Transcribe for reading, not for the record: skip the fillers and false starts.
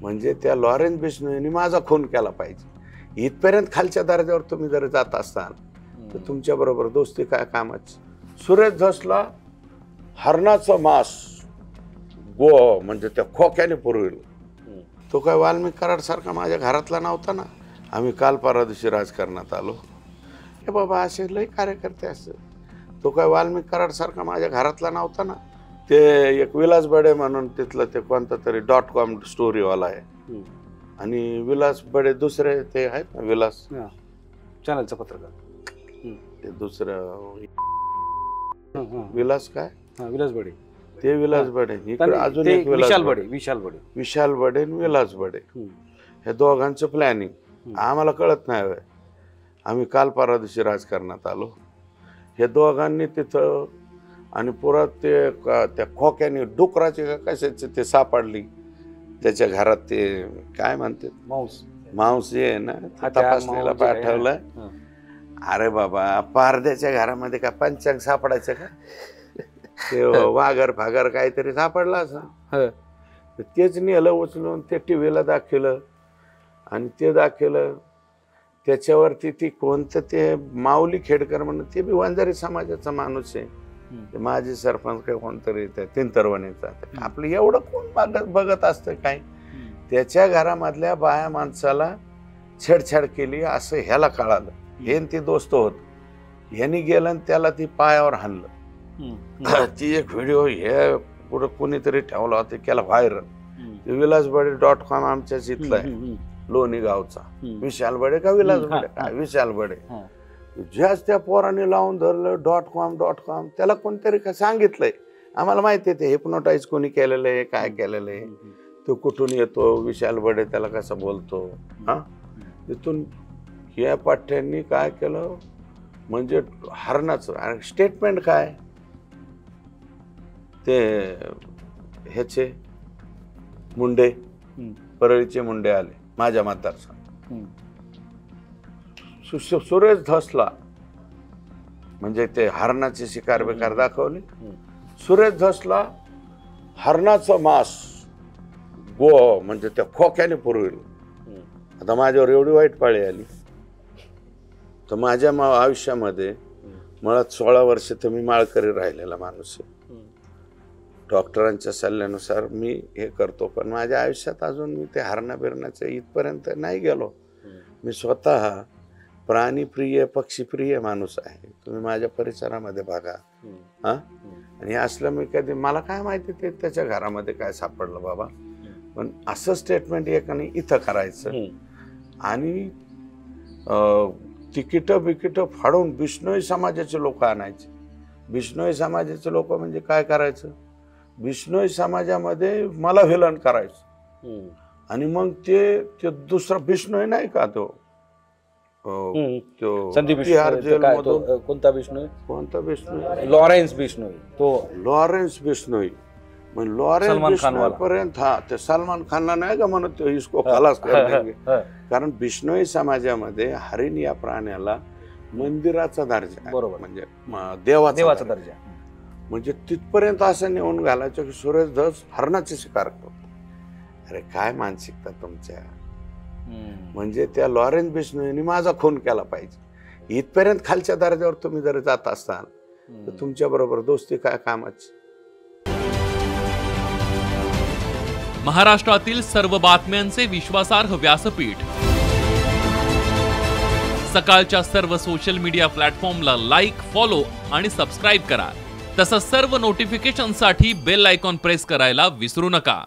म्हणजे त्या लॉरेन्स बिश्नोईने माझा खून केला पाहिजे इथपर्यंत खालच्या दर्जावर तुम्ही जर जात असाल तर तुमच्या बरोबर दोस्ती काय कामाची. सुरेश धसला हरणाचं मांस गो म्हणजे त्या खोक्याने पुरविलं. तो काय वाल्मिक कराड सारखा माझ्या घरातला नव्हता ना. आम्ही काल परवा दिवशी राजकारणात आलो. हे बाबा असे लय कार्यकर्ते असत. तो काय वाल्मिक कराड सारखा माझ्या घरातला नव्हता ना. ते एक विलास बडे म्हणून तिथलं ते कोणता तरी .com स्टोरीवाला आहे आणि विलास बडे दुसरे ते आहेत ना विलास चॅनलचा पत्रकार ते दुसरं विलास काय विलास बडे ते विलास बडे इकडे अजून एक विशाल बडे आणि विलास बडे हे दोघांचं प्लॅनिंग आम्हाला कळत नाही. आम्ही काल परवा दिवशी राजकारणात आलो. हे दोघांनी तिथं आणि पुरात ते त्या खोक्याने डुकराची का कशाची ते सापडली त्याच्या घरात ते काय म्हणते मांस जे आहे ना तपासणीला पाठवलं. अरे बाबा पारद्याच्या घरामध्ये का पंचांग सापडायचं का ते वाघर फागर काहीतरी सापडला असं तेच नेलं उचलून ते टीव्हीला दाखवलं आणि ते दाखवलं त्याच्यावरती ती कोणतं ते माऊली खेडकर म्हणून ते बी वंजारी समाजाचा माणूस आहे. माजी सरपंच काय कोणतरी त्या तिंतरवणीचा आपलं एवढं कोण बघत असतं काय. त्याच्या घरामधल्या बाया माणसाला छेडछाड केली असं ह्याला कळालं. हे ती दोस्त होत. ह्यानी गेलं आणि त्याला ती पायावर हाणलं. ती एक व्हिडिओ हे पुढं कोणीतरी ठेवला होता केला व्हायरल. विलास बडे .com आमच्याच इथला आहे लोणी गावचा. विशाल बडे का विलास बडे काय विशाल बडे ज्याच त्या पोराने लावून धरलं .com त्याला कोणतरी का सांगितलंय. आम्हाला माहिती आहे ते हिप्नोटाईज कोणी केलेलं आहे काय केलेलं आहे. तो कुठून येतो विशाल बडे त्याला कसं बोलतो. तिथून या पाठ्यांनी काय केलं म्हणजे हरणाचं स्टेटमेंट काय ते ह्याचे मुंडे परळीचे मुंडे आले माझ्या मतदारसंघ. सुरेश धसला म्हणजे ते हरणाची शिकार बेकार दाखवली. सुरेश धसला हरणाचं मांस गो म्हणजे त्या खोक्याने पुरविलं. आता माझ्यावर एवढी वाईट पाळी आली तर माझ्या आयुष्यामध्ये मला 16 वर्ष तर मी माळकरी राहिलेला माणूस आहे. डॉक्टरांच्या सल्ल्यानुसार मी हे करतो पण माझ्या आयुष्यात अजून मी ते हरणा बिरणाचं इथपर्यंत नाही गेलो. मी स्वतः प्राणीप्रिय पक्षीप्रिय माणूस आहे. तुम्ही माझ्या परिसरामध्ये बघा. आणि असलं मी कधी मला काय माहिती ते त्याच्या घरामध्ये काय सापडलं बाबा. पण असं स्टेटमेंट एकाने इथं करायचं आणि तिकीट बिकीट फाडून बिश्नोई समाजाचे लोक आणायचे. बिश्नोई समाजाचे लोक म्हणजे काय करायचं बिश्नोई समाजामध्ये मला विलन करायचं आणि मग ते दुसरा बिश्नोई नाही का तो तिहार जेलमधून कोणता बिश्नोई लॉरेन्स बिश्नोई तो लॉरेन्स बिश्नोई मग लॉरेन्स बिश्नोई पर्यंत ते सलमान खानला नाही का म्हणत इसको खलास कर. कारण बिश्नोई समाजामध्ये हरिण या प्राण्याला मंदिराचा दर्जा बरोबर म्हणजे देवाचा दर्जा म्हणजे तिथपर्यंत असं नेऊन घालायचं की सुरेश धस हरणाची शिकार करतो. अरे काय मानसिकता तुमच्या. म्हणजे त्या लॉरेन्स बिश्नोईने माझा खून केला पाहिजे इथपर्यंत खालच्या दर्जावर तुम्ही जर जात असाल तर तुमच्या बरोबर दोस्ती काय कामाची. महाराष्ट्रातील सर्व बातम्यांचे विश्वासार्ह व्यासपीठ सकाळच्या सर्व सोशल मीडिया प्लॅटफॉर्मला लाईक फॉलो आणि सबस्क्राईब करा. तसंच सर्व नोटिफिकेशनसाठी बेल आयकॉन प्रेस करायला विसरू नका.